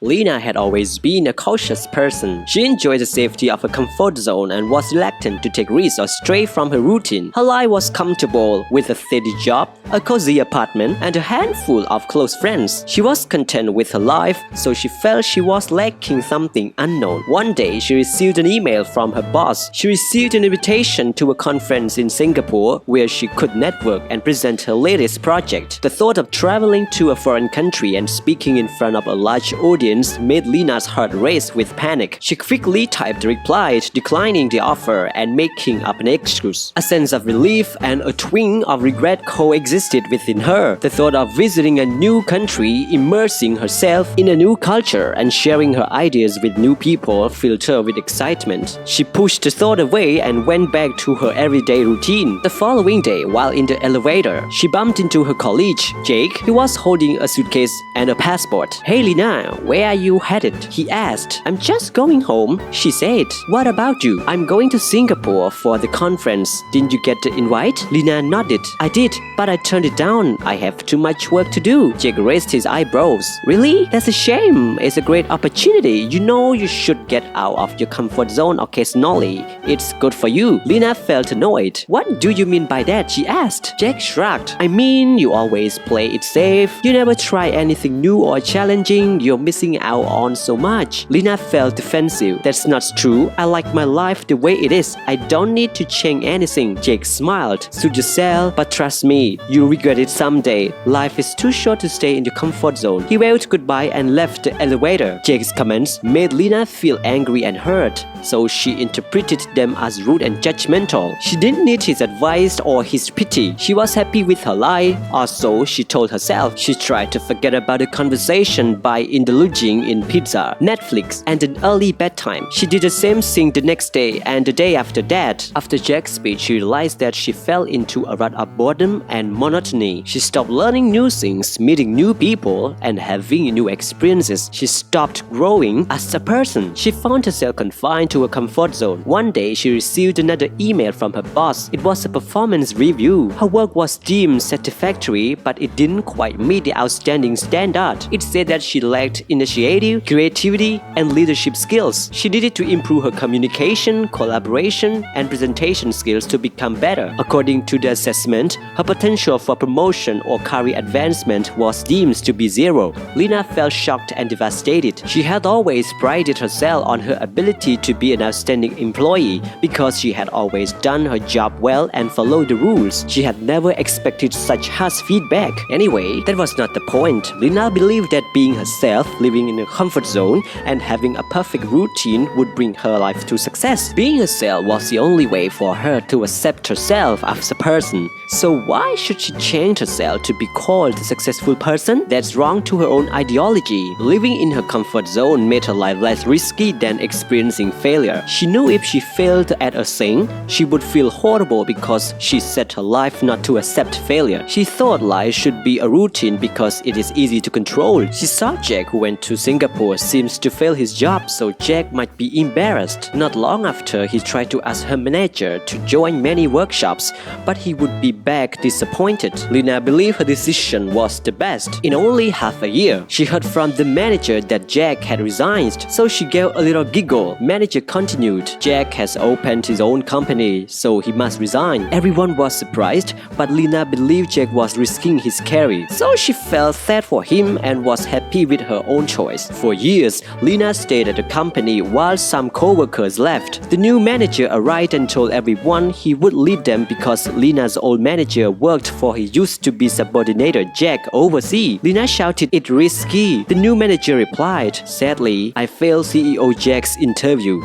Lena had always been a cautious person. She enjoyed the safety of her comfort zone and was reluctant to take risks or stray from her routine. Her life was comfortable with a steady job, a cozy apartment, and a handful of close friends. She was content with her life, so she felt she was lacking something unknown. One day, she received an email from her boss. She received an invitation to a conference in Singapore where she could network and present her latest project. The thought of traveling to a foreign country and speaking in front of a large audience made Lena's heart race with panic. She quickly typed a reply declining the offer and making up an excuse. A sense of relief and a twinge of regret coexisted within her. The thought of visiting a new country, immersing herself in a new culture, and sharing her ideas with new people filled her with excitement. She pushed the thought away and went back to her everyday routine. The following day, while in the elevator, she bumped into her colleague, Jake. He was holding a suitcase and a passport. "Hey Lena, where are you headed?" he asked. "I'm just going home," she said. "What about you?" "I'm going to Singapore for the conference. Didn't you get the invite?" Lena nodded. "I did, but I turned it down. I have too much work to do." Jake raised his eyebrows. "Really? That's a shame. It's a great opportunity. You know you should get out of your comfort zone occasionally. It's good for you." Lena felt annoyed. "What do you mean by that?" she asked. Jake shrugged. "I mean, you always play it safe. You never try anything new or challenging. You're missing out on so much." Lena felt defensive. "That's not true. I like my life the way it is. I don't need to change anything." Jake smiled. "Suit yourself, but trust me, you'll regret it someday. Life is too short to stay in your comfort zone." He waved goodbye and left the elevator. Jake's comments made Lena feel angry and hurt, so she interpreted them as rude and judgmental. She didn't need his advice or his pity. She was happy with her life, or so she told herself. She tried to forget about the conversation by indulging in pizza, Netflix, and an early bedtime. She did the same thing the next day and the day after that. After Jack's speech, she realized that she fell into a rut of boredom and monotony. She stopped learning new things, meeting new people, and having new experiences. She stopped growing as a person. She found herself confined to a comfort zone. One day, she received another email from her boss. It was a performance review. Her work was deemed satisfactory, but it didn't quite meet the outstanding standard. It said that she lacked initiative, creativity, and leadership skills. She needed to improve her communication, collaboration, and presentation skills to become better. According to the assessment, her potential for promotion or career advancement was deemed to be zero. Lena felt shocked and devastated. She had always prided herself on her ability to be an outstanding employee because she had always done her job well and followed the rules. She had never expected such harsh feedback. Anyway, that was not the point. Lena believed that being herself, living in a comfort zone, and having a perfect routine would bring her life to success. Being herself was the only way for her to accept herself as a person. So why should she change herself to be called a successful person? That's wrong to her own ideology. Living in her comfort zone made her life less risky than experiencing failure. She knew if she failed at a thing, she would feel horrible because she set her life not to accept failure. She thought life should be a routine because it is easy to control. She saw Jack, who went to Singapore, seems to fail his job, so Jack might be embarrassed. Not long after, he tried to ask her manager to join many workshops, but he would be back disappointed. Lena believed her decision was the best. In only half a year, she heard from the manager that Jack had resigned, so she gave a little giggle. Manager continued, "Jack has opened his own company, so he must resign." Everyone was surprised, but Lena believed Jack was risking his career, so she felt sad for him and was happy with her own choice. For years, Lena stayed at the company while some co-workers left. The new manager arrived and told everyone he would leave them because Lena's old manager worked for his used-to-be subordinated Jack overseas. Lena shouted, "It's risky." The new manager replied, "Sadly, I failed CEO Jack's interview."